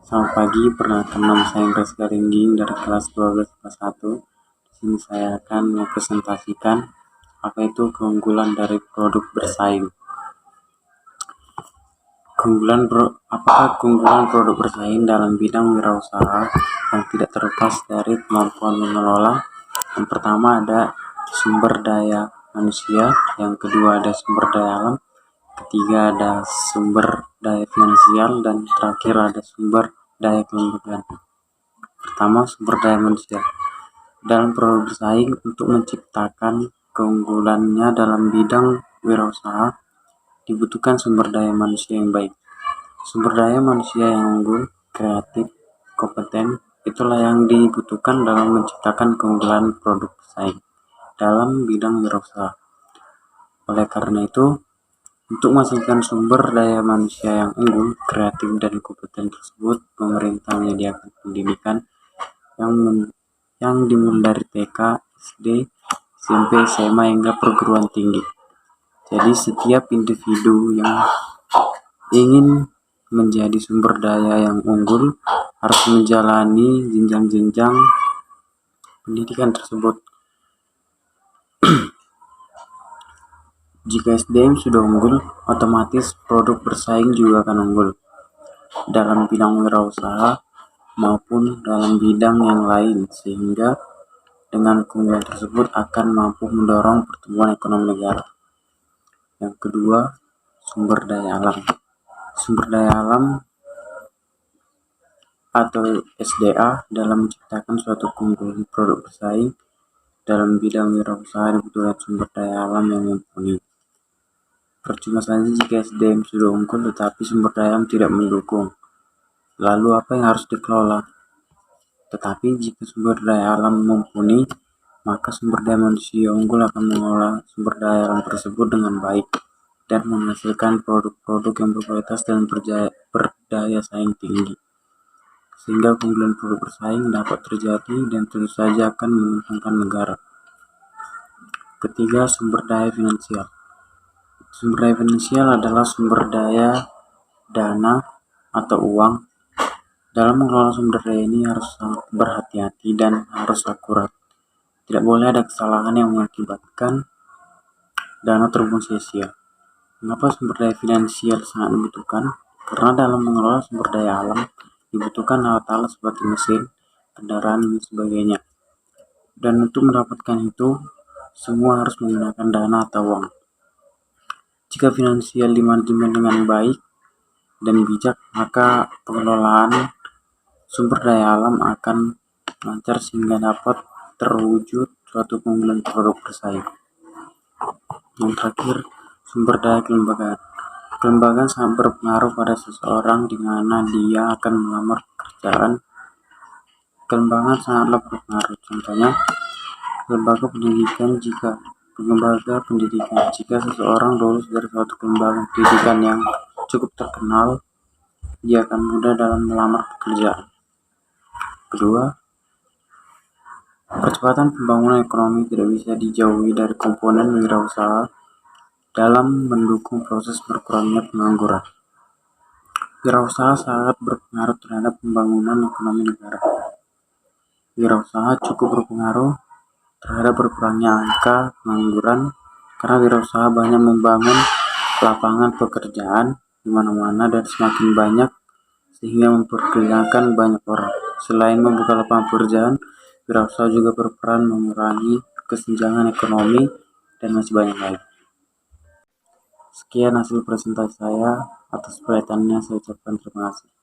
Selamat pagi, perkenalkan nama saya Indra Garingging dari kelas 12 kelas 1. Di sini saya akan mempresentasikan apa itu keunggulan dari produk bersaing. Apakah keunggulan produk bersaing dalam bidang wirausaha yang tidak terlepas dari kemampuan mengelola? Yang pertama ada sumber daya manusia, yang kedua ada sumber daya alam, ketiga ada sumber daya finansial, dan terakhir ada sumber daya kelembagaan. Pertama, sumber daya manusia. Dalam produk bersaing, untuk menciptakan keunggulannya dalam bidang wirausaha dibutuhkan sumber daya manusia yang baik. Sumber daya manusia yang unggul, kreatif, kompeten, itulah yang dibutuhkan dalam menciptakan keunggulan produk bersaing dalam bidang wirausaha. Oleh karena itu, untuk menghasilkan sumber daya manusia yang unggul, kreatif, dan kompeten tersebut, pemerintah menyediakan pendidikan yang dimulai dari TK, SD, SMP, SMA, hingga perguruan tinggi. Jadi setiap individu yang ingin menjadi sumber daya yang unggul harus menjalani jenjang-jenjang pendidikan tersebut. Jika SDM sudah unggul, otomatis produk bersaing juga akan unggul dalam bidang wirausaha maupun dalam bidang yang lain, sehingga dengan keunggulan tersebut akan mampu mendorong pertumbuhan ekonomi negara. Yang kedua, sumber daya alam. Sumber daya alam atau SDA dalam menciptakan suatu keunggulan produk bersaing dalam bidang wirausaha dibutuhkan sumber daya alam yang mumpuni. Percuma saja jika SDM sudah unggul tetapi sumber daya alam tidak mendukung. Lalu apa yang harus dikelola? Tetapi jika sumber daya alam mumpuni, maka sumber daya manusia unggul akan mengelola sumber daya alam tersebut dengan baik dan menghasilkan produk-produk yang berkualitas dan berdaya saing tinggi, sehingga keunggulan produk bersaing dapat terjadi dan tentu saja akan menguntungkan negara. Ketiga, sumber daya finansial. Sumber daya finansial adalah sumber daya dana atau uang. Dalam mengelola sumber daya ini harus sangat berhati-hati dan harus akurat. Tidak boleh ada kesalahan yang mengakibatkan dana terbuang sia-sia. Mengapa sumber daya finansial sangat dibutuhkan? Karena dalam mengelola sumber daya alam dibutuhkan alat-alat seperti mesin, kendaraan, dan sebagainya. Dan untuk mendapatkan itu, semua harus menggunakan dana atau uang. Jika finansial dimanajemen dengan baik dan bijak, maka pengelolaan sumber daya alam akan lancar sehingga dapat terwujud suatu keunggulan produk bersaing. Yang terakhir, sumber daya kelembagaan. Kelembagaan sangat berpengaruh pada seseorang di mana dia akan melamar pekerjaan. Kelembagaan sangatlah berpengaruh. Contohnya, lembaga pendidikan. Jika seseorang lulus dari suatu lembaga pendidikan yang cukup terkenal, dia akan mudah dalam melamar pekerjaan. Kedua, percepatan pembangunan ekonomi tidak bisa dijauhi dari komponen wirausaha dalam mendukung proses berkurangnya pengangguran. Wirausaha sangat berpengaruh terhadap pembangunan ekonomi negara. Wirausaha cukup berpengaruh terhadap berkurangnya angka pengangguran karena wirausaha banyak membangun lapangan pekerjaan di mana-mana dan semakin banyak sehingga mempekerjakan banyak orang. Selain membuka lapangan pekerjaan, wirausaha juga berperan mengurangi kesenjangan ekonomi dan masih banyak lain. Sekian hasil presentasi saya. Atas perhatiannya saya ucapkan terima kasih.